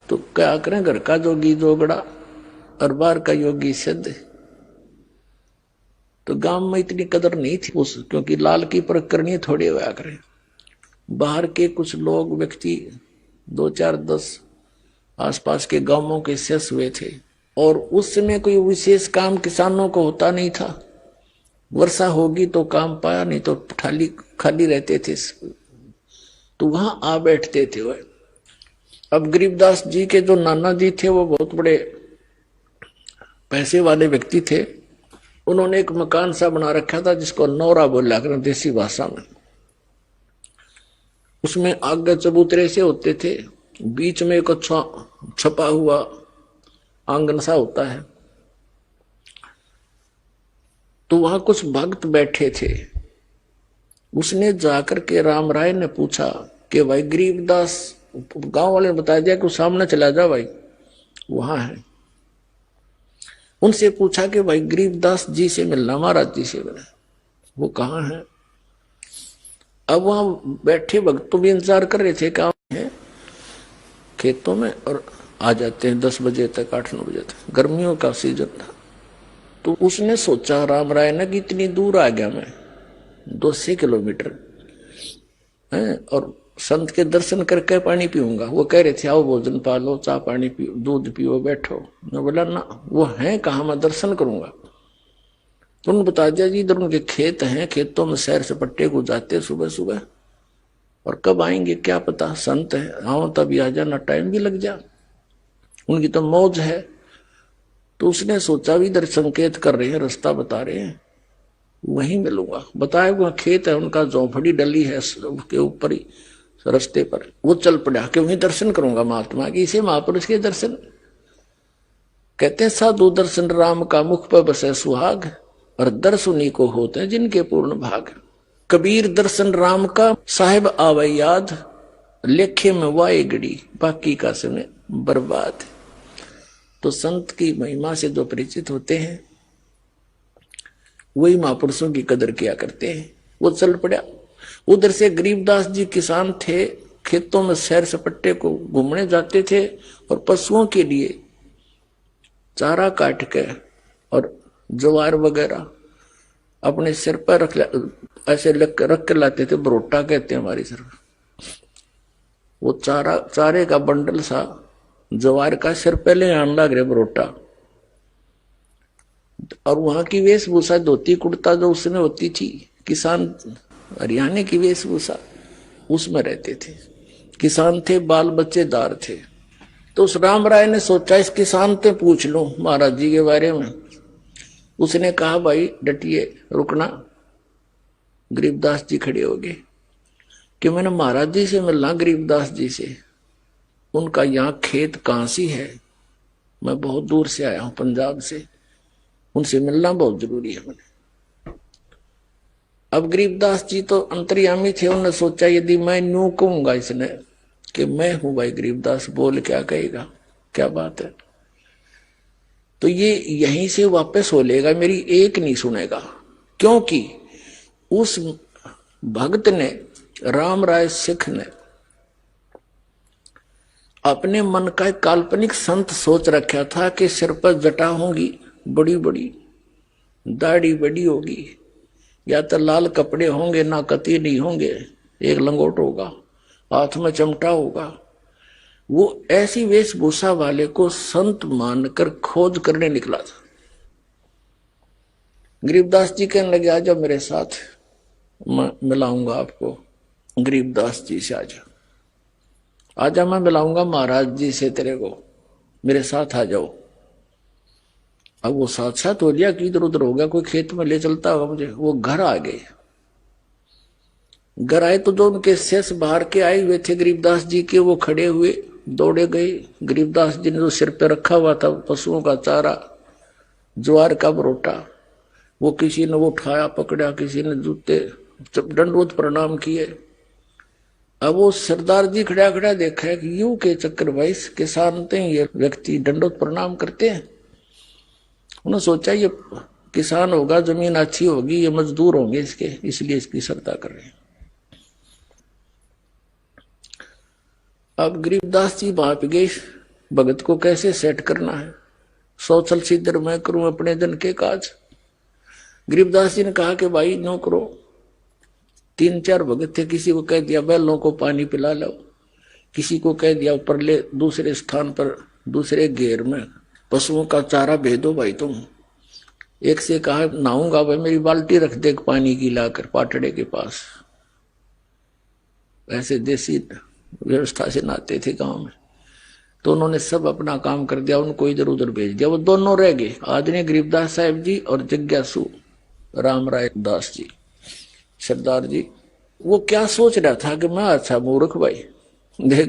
तो क्या करें, घर का जोगी जोगड़ा और बाहर का योगी सिद्ध। तो गांव में इतनी कदर नहीं थी उस, क्योंकि लाल की परख करनी थोड़ी हुआ करें। बाहर के कुछ लोग व्यक्ति 2-4-10 आसपास के गांवों के शेष हुए थे, और उस समय कोई विशेष काम किसानों को होता नहीं था। वर्षा होगी तो काम पाया, नहीं तो खाली खाली रहते थे, तो वहां आ बैठते थे वह। अब गरीबदास जी के जो नाना जी थे वो बहुत बड़े पैसे वाले व्यक्ति थे। उन्होंने एक मकान सा बना रखा था जिसको नौरा बोला कर देसी भाषा में। उसमें आगे चबूतरे से होते थे, बीच में एक अच्छा छपा हुआ आंगन सा होता है। तो वहां कुछ भक्त बैठे थे। उसने जाकर के राम राय ने पूछा कि भाई गरीबदास, गांव वाले ने बता दिया कि सामने चला जा भाई, वहां है। उनसे पूछा कि भाई गरीबदास जी से मिलना, महाराज जी से मिलना, वो कहाँ है। अब वहां बैठे भक्त तो भी इंतजार कर रहे थे, काम है खेतों में, और आ जाते हैं 10 बजे तक, 8-9 बजे तक, गर्मियों का सीजन था। तो उसने सोचा राम राय ने कि इतनी दूर आ गया मैं, 200 किलोमीटर है, और संत के दर्शन करके पानी पीऊंगा। वो कह रहे थे आओ भोजन पालो, चाय पानी पियो, दूध पियो, बैठो। मैं बोला ना, वो है कहाँ, मैं दर्शन करूंगा। तो उन्होंने बता दिया जी इधर उनके खेत हैं, खेतों में सैर सपट्टे को जाते सुबह सुबह, और कब आएंगे क्या पता, संत है, आओ तभी आ जाना, टाइम भी लग जा, उनकी तो मौज है। तो उसने सोचा भी इधर संकेत कर रहे हैं, रास्ता बता रहे हैं, वहीं मिलूंगा। बताया हुआ खेत है उनका, झोंपड़ी डली है उसके ऊपर ही रास्ते पर। वो चल पड़ा कि वहीं दर्शन करूंगा महात्मा की, इसे महापुरुष के दर्शन। कहते हैं साधु दर्शन राम का, मुख पर बसे सुहाग, और दर्श उन्हीं को होते हैं जिनके पूर्ण भाग। कबीर दर्शन राम का, साहिब आवे याद, लेखे में वाए गड़ी, बाकी का समय बर्बाद। तो संत की महिमा से जो परिचित होते हैं वही महापुरुषों की कदर किया करते हैं। वो चल पड़ा। उधर से गरीबदास जी किसान थे, खेतों में सैर सपट्टे को घूमने जाते थे, और पशुओं के लिए चारा काट के और ज्वार वगैरह अपने सिर पर ऐसे रख के लाते थे, बरोटा कहते हैं हमारी तरफ। वो चारे का बंडल सा ज्वार का सिर पहले आने लग रहे बरोटा। और वहां की वेशभूषा धोती कुर्ता जो उसमें होती थी, किसान हरियाणा की वेशभूषा, उसमें रहते थे। किसान थे, बाल बच्चेदार थे। तो उस राम राय ने सोचा इस किसान से पूछ लूं महाराज जी के बारे में। उसने कहा भाई डटिए, रुकना। गरीबदास जी खड़े हो गए कि मैंने महाराज जी से मिलना, गरीबदास जी से। उनका यहाँ खेत कांसी है, मैं बहुत दूर से आया हूं पंजाब से, उनसे मिलना बहुत जरूरी है मैंने। अब गरीबदास जी तो अंतर्यामी थे, उन्होंने सोचा यदि मैं न्यू कहूंगा इसने कि मैं हूं भाई गरीबदास, बोल क्या कहेगा, क्या बात है। तो ये यहीं से वापस हो लेगा, मेरी एक नहीं सुनेगा। क्योंकि उस भक्त ने, राम राय सिख ने, अपने मन का एक काल्पनिक संत सोच रखा था कि सिर पर जटा होंगी बड़ी बड़ी, दाढ़ी बड़ी होगी, या तो लाल कपड़े होंगे, ना कती नहीं होंगे, एक लंगोट होगा, हाथ में चमटा होगा। वो ऐसी वेशभूषा वाले को संत मानकर खोज करने निकला था। गरीबदास जी कहने लगे आ जाओ मेरे साथ, मैं मिलाऊंगा आपको गरीबदास जी से, आजा मैं मिलाऊंगा महाराज जी से तेरे को, मेरे साथ आ जाओ। अब वो साथ साथ हो गया कि इधर उधर हो गया, कोई खेत में ले चलता होगा मुझे। वो घर आ गए। घर आए तो जो उनके शेष बाहर के आए हुए थे गरीबदास जी के, वो खड़े हुए, दौड़े गए। गरीबदास जी ने जो सिर पे रखा हुआ था पशुओं का चारा, ज्वार का बरोटा, वो किसी ने वो उठाया पकड़ा, किसी ने जूते दंडवत प्रणाम किए। अब वो सरदार जी खड़ा खड़ा देखा है कि यूं के चक्कर भाई किसान थे, ये व्यक्ति दंडवत प्रणाम करते हैं। उन्होंने सोचा ये किसान होगा, जमीन अच्छी होगी, ये मजदूर होंगे इसके, इसलिए इसकी श्रद्धा कर रहे हैं। अब गरीबदास जी वहां पे गए, भगत को कैसे सेट करना है। सोचल सिद्धर मैं करूं अपने जन के काज। गरीबदास जी ने कहा कि भाई नो करो। 3-4 भगत थे, किसी को कह दिया बैलों को पानी पिला लो, किसी को कह दिया ऊपर ले दूसरे स्थान पर दूसरे घेर में पशुओं का चारा भेदो भाई तुम। एक से कहा नहाऊंगा भाई मेरी बाल्टी रख दे पानी की लाकर पाटड़े के पास। ऐसे देसी व्यवस्था से नहाते थे गांव में। तो उन्होंने सब अपना काम कर दिया, उनको इधर उधर भेज दिया। वो दोनों रह गए, आदरणीय गरीबदास साहब जी और जिज्ञासु राम राय दास जी सरदार जी। वो क्या सोच रहा था कि मैं अच्छा मूर्ख भाई देख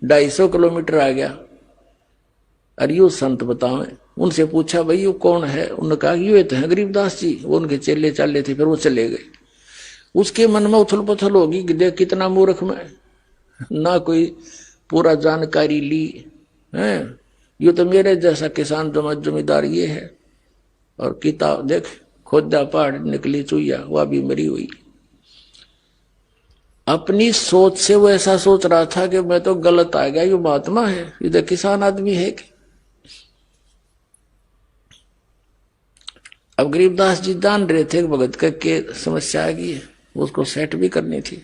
250 किलोमीटर आ गया, अरे यू संत बतावे। उनसे पूछा भाई ये कौन है, उन्होंने कहा ये तो है गरीबदास जी। वो उनके चेले चाले थे, फिर वो चले गए। उसके मन में उथल पुथल होगी कि देख कितना मूर्ख मैं, ना कोई पूरा जानकारी ली है। ये तो मेरे जैसा किसान जमींदार ये है, और किताब देख खोदा पहाड़ निकली चुईया, वह भी मरी हुई। अपनी सोच से वो ऐसा सोच रहा था कि मैं तो गलत आ गया, ये महात्मा है, ये तो किसान आदमी है कि। अब गरीबदास जी जान रहे थे भगत का के समस्या आ गई है, उसको सेट भी करनी थी।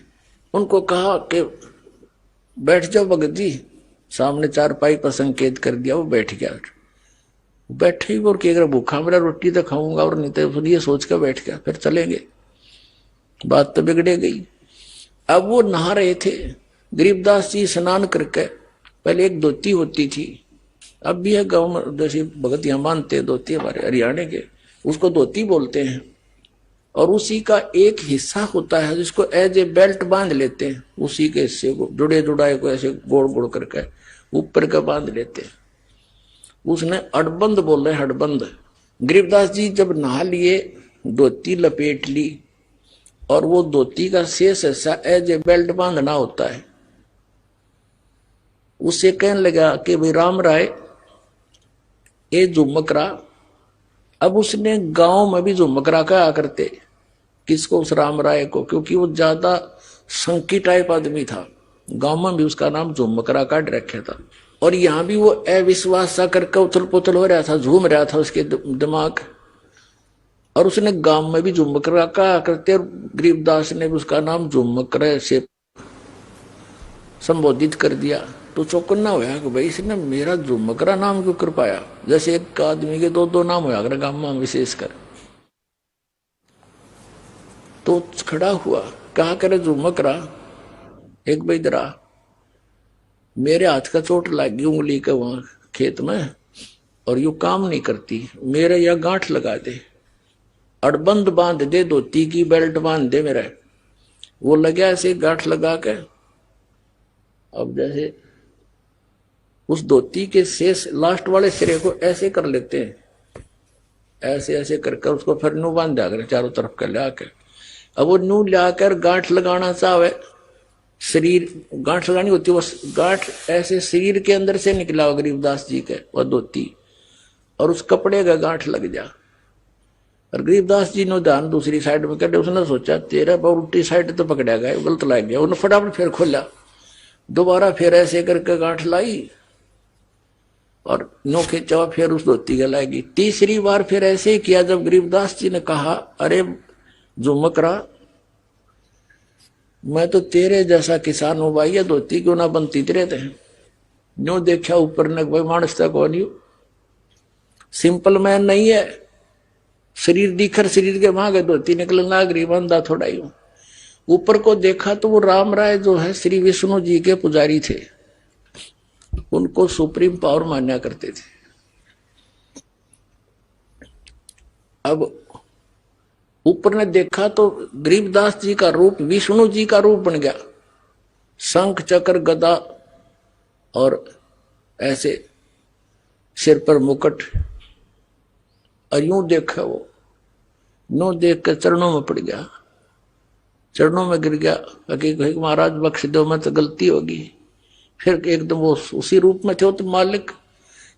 उनको कहा कि बैठ जाओ भगत जी। सामने 4 पाई पर संकेत कर दिया, वो बैठ गया। बैठे ही और कि अगर भूखा मेरा रोटी तो खाऊंगा, और नहीं तो ये सोच कर बैठ गया, फिर चलेंगे। बात तो बिगड़े गई। अब वो नहा रहे थे, गरीबदास जी स्नान करके, पहले एक धोती होती थी, अब भी है गांव में, जैसे भगत यहाँ मानते धोती हमारे हरियाणा के, उसको धोती बोलते हैं। और उसी का एक हिस्सा होता है जिसको एज ए बेल्ट बांध लेते हैं, उसी के हिस्से को जुड़े जुड़ाए को ऐसे गोड़ गोड़ करके ऊपर का बांध लेते हैं। उसने अड़बंद बोल रहे, हड़बंद। गरीबदास जी जब नहा लिए, धोती लपेट ली, और वो धोती का शेष हिस्सा एज ए बेल्ट बांधना होता है। उससे कहने लगा कि भाई राम राय ये झुमकरा। अब उसने गांव में भी झुमकरा कहा करते, किसको, उस राम राय को, क्योंकि वो ज्यादा संकी टाइप आदमी था। गांव में भी उसका नाम झुमकरा काट रखा था। और यहां भी वो अविश्वास सा करके उथल पुथल हो रहा था, झूम रहा था उसके दिमाग। और उसने गांव में भी झुमकरा कहा करते, और गरीबदास ने भी उसका नाम झुमकरे से संबोधित कर दिया। तो चौकन्ना होया कि भाई इसने मेरा झुमकरा नाम क्यों कर पाया। जैसे एक आदमी के 2-2 नाम होया कर गांव में विशेषकर। तो खड़ा हुआ, कहा करे झुमकरा एक बैदरा, मेरे हाथ का चोट लग गई उंगली का वहां खेत में, और यू काम नहीं करती, मेरे या गांठ लगा दे, अड़बंद बांध दे, धोती की बेल्ट बांध दे मेरा। वो लगा ऐसे गांठ लगा के। अब जैसे उस धोती के शेष लास्ट वाले सिरे को ऐसे कर लेते हैं, ऐसे ऐसे करके उसको फिर नू बांध दिया कर चारों तरफ कर ला के। अब वो नू लाकर गांठ लगाना चाहे, शरीर गांठ लगानी होती है, बस गांठ ऐसे शरीर के अंदर से निकला हो गरीबदास जी के वह धोती, और उस कपड़े का गांठ लग जा। और गरीबदास जी ने ध्यान दूसरी साइड में कर, उसने सोचा तेरा उल्टी साइड तो पकड़ा गया, गलत लग गया। उन्होंने फटाफट फिर खोला, दोबारा फिर ऐसे करके गांठ लाई, और नो खींचा, फिर उस धोती का लाएगी। तीसरी बार फिर ऐसे ही किया। जब गरीबदास जी ने कहा अरे झुमकरा, मैं तो तेरे जैसा किसान हूं भाई, ये धोती क्यों ना बनती तेरे थे। न्यू देखा ऊपर ने, भाई मानस तक कौन यू सिंपल मैन नहीं है, शरीर दिखर शरीर के मांगे धोती निकलना गरीब अंधा थोड़ा ही। ऊपर को देखा तो वो राम राय जो है श्री विष्णु जी के पुजारी थे, उनको सुप्रीम पावर मान्या करते थे। अब ऊपर ने देखा तो गरीबदास जी का रूप विष्णु जी का रूप बन गया, शंख चक्र गदा और ऐसे सिर पर मुकुट। और यूं देखा वो, नो देख कर चरणों में पड़ गया, चरणों में गिर गया, कि महाराज बख्श दो, मैं तो गलती होगी। फिर एकदम वो उसी रूप में थे, तो मालिक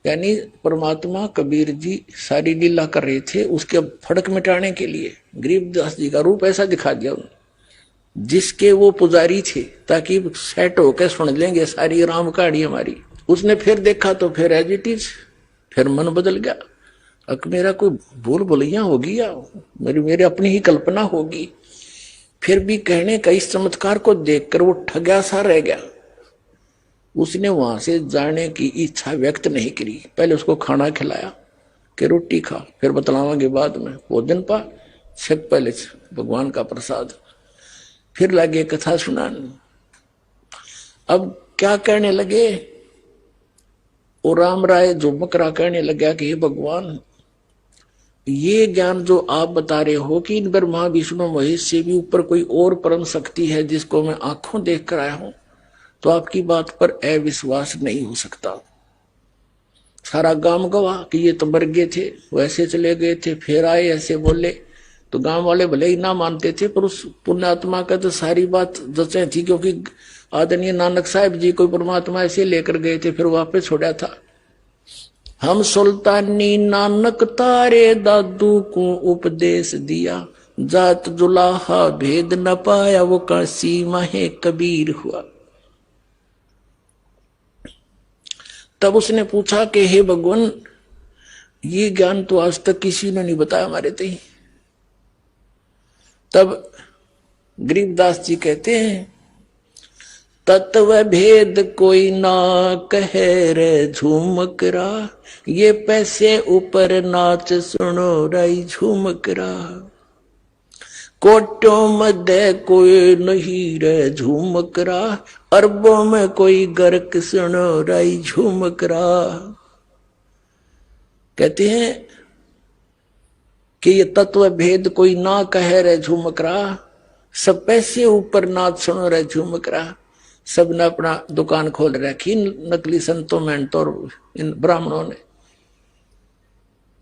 यानी परमात्मा कबीर जी सारी लीला कर रहे थे उसके फड़क मिटाने के लिए। गरीबदास जी का रूप ऐसा दिखा दिया उन्होंने, जिसके वो पुजारी थे, ताकि सेट होकर सुन लेंगे सारी राम कहानी हमारी। उसने फिर देखा तो फिर एज इट इज, फिर मन बदल गया। अब मेरा कोई भूल भुलैया होगी या मेरी अपनी ही कल्पना होगी। फिर भी कहने का इस चमत्कार को देखकर वो ठगा सा रह गया। उसने वहां से जाने की इच्छा व्यक्त नहीं करी। पहले उसको खाना खिलाया कि रोटी खा, फिर बतलावांगे बाद में, भोजन पा, छक पहले भगवान का प्रसाद। फिर लगे कथा सुनाने। अब क्या कहने लगे, और राम राय जो मकरा कहने लगा कि हे भगवान, ये ज्ञान जो आप बता रहे हो कि इन ब्रह्मा विष्णु महेश से भी ऊपर कोई और परम शक्ति है जिसको मैं आंखों देख कर आया हूं, तो आपकी बात पर अविश्वास नहीं हो सकता। सारा गांव गवाह कि ये तो मर गए थे, वैसे चले गए थे, फिर आए, ऐसे बोले। तो गांव वाले भले ही ना मानते थे, पर उस पुण्यात्मा का तो सारी बात जचे थी, क्योंकि आदरणीय नानक साहब जी को परमात्मा ऐसे लेकर गए थे, फिर वापस छोड़ा था। हम सुल्तानी नानक तारे दादू को उपदेश दिया, जात जुलाहा भेद न पाया, वो काशी माहे कबीर हुआ। तब उसने पूछा कि हे भगवान, ये ज्ञान तो आज तक किसी ने नहीं बताया हमारे तई। तब गरीबदास जी कहते हैं, तत्व भेद कोई ना कहे रे झूमकरा, ये पैसे ऊपर नाच सुनो राई झूमकरा। कोटों मध्य कोई नहीं रे झूमकरा, अरबों में कोई गर्क सुनो राई झूमकरा। कहते हैं कि ये तत्व भेद कोई ना कहे रे झूमकरा, सब पैसे ऊपर नाच सुनो रे झूमकरा। सब ने अपना दुकान खोल रखी, नकली संतों में तो इन ब्राह्मणों ने।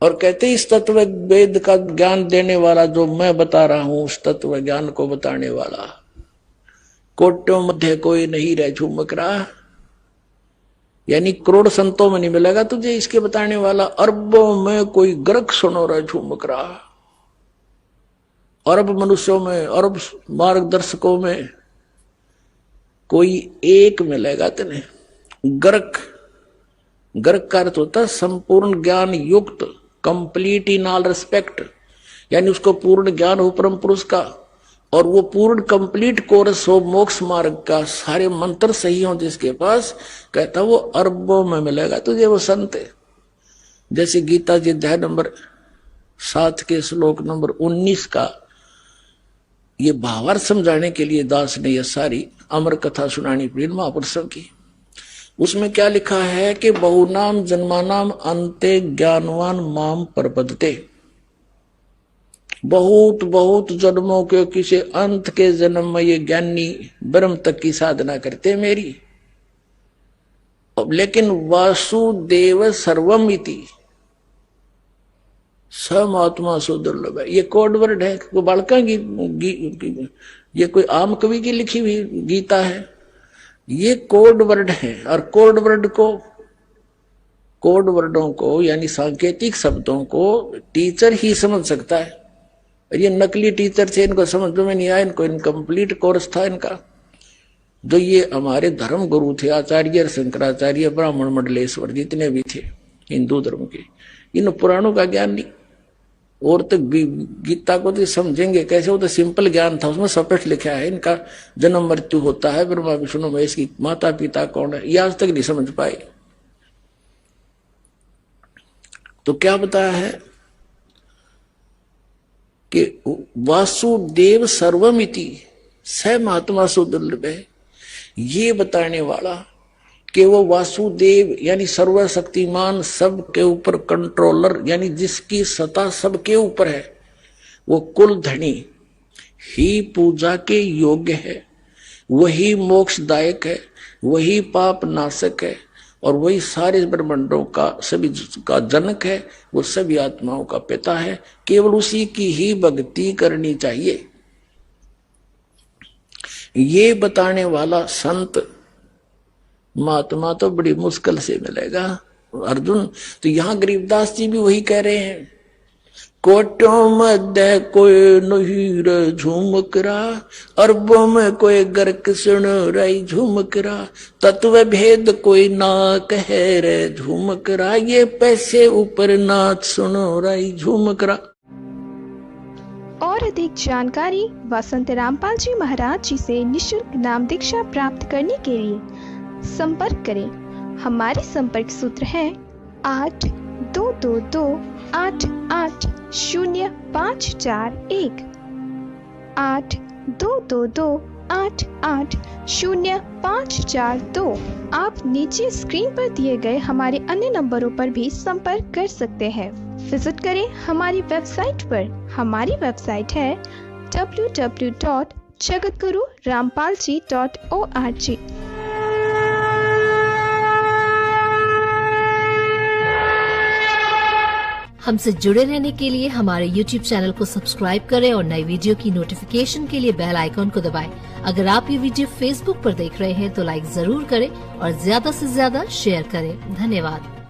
और कहते इस तत्व वेद का ज्ञान देने वाला जो मैं बता रहा हूं, उस तत्व ज्ञान को बताने वाला, कोटों मध्य कोई नहीं रह झूमकरा, यानी करोड़ संतों में नहीं मिलेगा तुझे इसके बताने वाला। अरबों में कोई गर्क सुनो रह झूमकरा, अरब मनुष्यों में, अरब मार्गदर्शकों में कोई एक मिलेगा तेने। गर्क, गर्क का अर्थ होता है संपूर्ण ज्ञान युक्त, कंप्लीट इन ऑल रिस्पेक्ट, यानी उसको पूर्ण ज्ञान हो परम पुरुष का, और वो पूर्ण कंप्लीट कोर्स हो मोक्ष मार्ग का, सारे मंत्र सही हो जिसके पास, कहता वो अरबों में मिलेगा तुझे वो संत। जैसे गीता जी अध्याय नंबर 7 के श्लोक नंबर 19 का ये भावार्थ समझाने के लिए दास ने यह सारी अमर कथा सुनानी पड़ी महापुरुषों की। उसमें क्या लिखा है कि बहुनाम जन्मानाम अंते ज्ञानवान माम प्रपद्यते, बहुत बहुत जन्मों के किसी अंत के जन्म में ये ज्ञानी ब्रह्म तक की साधना करते मेरी। लेकिन वासुदेव सर्वम इति, सम आत्मा सो दुर्लभ है, ये कोड वर्ड है। कोई बालका ये कोई आम कवि की लिखी हुई गीता है, ये कोड वर्ड है। और कोड वर्ड को, कोड वर्डों को यानी सांकेतिक शब्दों को टीचर ही समझ सकता है। और ये नकली टीचर थे, इनको समझ में नहीं आया, इनको इनकम्प्लीट कोर्स था इनका। जो ये हमारे धर्म गुरु थे, आचार्य शंकराचार्य, ब्राह्मण मंडलेश्वर, जितने भी थे हिंदू धर्म के, इन पुराणों का ज्ञान नहीं। और तो गीता को तो समझेंगे कैसे, वो तो सिंपल ज्ञान था, उसमें स्पष्ट लिखा है इनका जन्म मृत्यु होता है, ब्रह्मा विष्णु महेश की माता पिता कौन है, ये आज तक नहीं समझ पाए। तो क्या बताया है कि वासुदेव सर्वमिति स महात्मा सुदुर्लभ है, ये बताने वाला कि वो वासुदेव यानी सर्वशक्तिमान, सबके ऊपर कंट्रोलर, यानी जिसकी सत्ता सबके ऊपर है, वो कुल धनी ही पूजा के योग्य है, वही मोक्षदायक है, वही पाप नाशक है, और वही सारे ब्रह्मांडों का सभी का जनक है, वो सभी आत्माओं का पिता है। केवल उसी की ही भक्ति करनी चाहिए, ये बताने वाला संत महात्मा तो बड़ी मुश्किल से मिलेगा अर्जुन। तो यहां गरीबदास जी भी वही कह रहे हैं कोटों मध्य कोई नहीं रे झुमकरा, अरबों में कोई गर्क सुन रही झुमकरा, तत्व भेद कोई ना कहे रे झुमकरा, ये पैसे ऊपर नाच सुनो रही झुमकरा। और अधिक जानकारी वसंत रामपाल जी महाराज जी से निशुल्क नाम दीक्षा प्राप्त करने के लिए संपर्क करें। हमारे संपर्क सूत्र है 8222880541 8222880542। आप नीचे स्क्रीन पर दिए गए हमारे अन्य नंबरों पर भी संपर्क कर सकते हैं। विजिट करें हमारी वेबसाइट पर। हमारी वेबसाइट है www.jagatgururampalji.org। हमसे जुड़े रहने के लिए हमारे YouTube चैनल को सब्सक्राइब करें और नई वीडियो की नोटिफिकेशन के लिए बेल आइकॉन को दबाएं। अगर आप ये वीडियो Facebook पर देख रहे हैं तो लाइक जरूर करें और ज्यादा से ज्यादा शेयर करें। धन्यवाद।